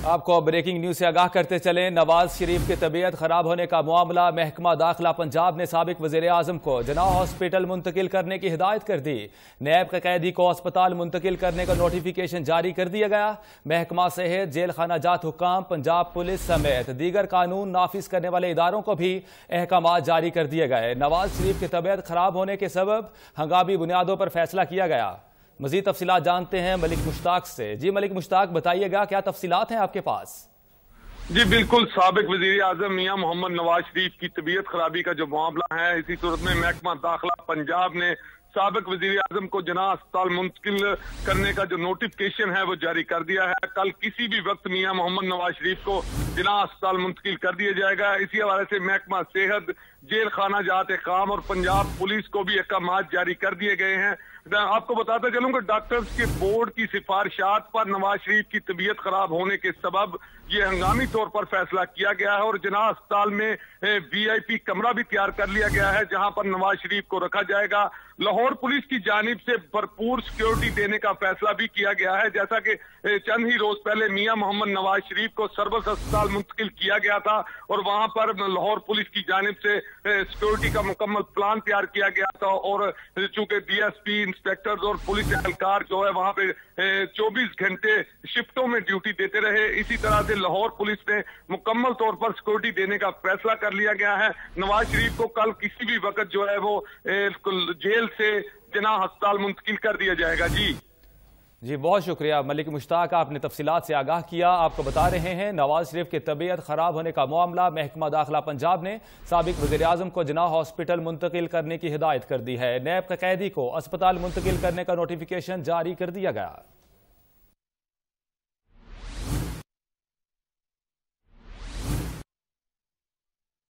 आपको breaking news से आगाह करते चलें। नवाज शरीफ की तबीयत खराब होने का मामला महकमा दाखिला पंजाब ने साबिक वजीर आजम को जना हॉस्पिटल मुंतकिल करने की हिदायत कर दी। नैब कैदी को अस्पताल मुंतकिल करने का नोटिफिकेशन जारी कर दिया गया। महकमा सेहत, जेल खाना जात हुक्काम, पंजाब पुलिस समेत दीगर कानून नाफिज करने वाले इदारों को भी अहकाम जारी कर दिए गए। नवाज शरीफ की तबीयत खराब होने के सबब हंगामी बुनियादों पर फैसला किया गया। मजीद तफसीलात जानते हैं मलिक मुश्ताक से। जी मलिक मुश्ताक, बताइएगा क्या तफसीलात हैं आपके पास? जी बिल्कुल, साबिक वजीर आजम मियां मोहम्मद नवाज शरीफ की तबीयत खराबी का जो मामला है, इसी सूरत में महकमा दाखिला पंजाब ने साबिक वजीर आजम को जना अस्पताल मुंतकिल करने का जो नोटिफिकेशन है वो जारी कर दिया है। कल किसी भी वक्त मियां मोहम्मद नवाज शरीफ को जना अस्पताल मुंतकिल कर दिया जाएगा। इसी हवाले से महकमा सेहत, जेल खाना जात काम और पंजाब पुलिस को भी अहकाम जारी कर दिए गए हैं। आपको बताता चलूं कि डॉक्टर्स के बोर्ड की सिफारिशात पर नवाज शरीफ की तबीयत खराब होने के सबब ये हंगामी तौर पर फैसला किया गया है और जना अस्पताल में VIP कमरा भी तैयार कर लिया गया है, जहां पर नवाज शरीफ को रखा जाएगा। लाहौर पुलिस की जानिब से भरपूर सिक्योरिटी देने का फैसला भी किया गया है। जैसा कि चंद ही रोज पहले मियां मोहम्मद नवाज शरीफ को सर्विस अस्पताल मुंतकिल किया गया था और वहां पर लाहौर पुलिस की जानिब से सिक्योरिटी का मुकम्मल प्लान तैयार किया गया था और चूंकि DSP, इंस्पेक्टर और पुलिस एहलकार जो है वहां पे 24 घंटे शिफ्टों में ड्यूटी देते रहे। इसी तरह से लाहौर पुलिस ने मुकम्मल तौर पर सिक्योरिटी देने का फैसला कर लिया गया है। नवाज शरीफ को कल किसी भी वक्त जो है वो जेल से जना अस्पताल मुंतकिल कर दिया जाएगा। जी बहुत शुक्रिया मलिक मुश्ताक, आपने तफसीलात से आगाह किया। आपको बता रहे हैं नवाज शरीफ की तबीयत खराब होने का मामला महकमा दाखिला पंजाब ने साबिक वज़ीर आज़म को जना हॉस्पिटल मुंतकिल करने की हिदायत कर दी है। नैब कैदी को अस्पताल मुंतकिल करने का नोटिफिकेशन जारी कर दिया गया।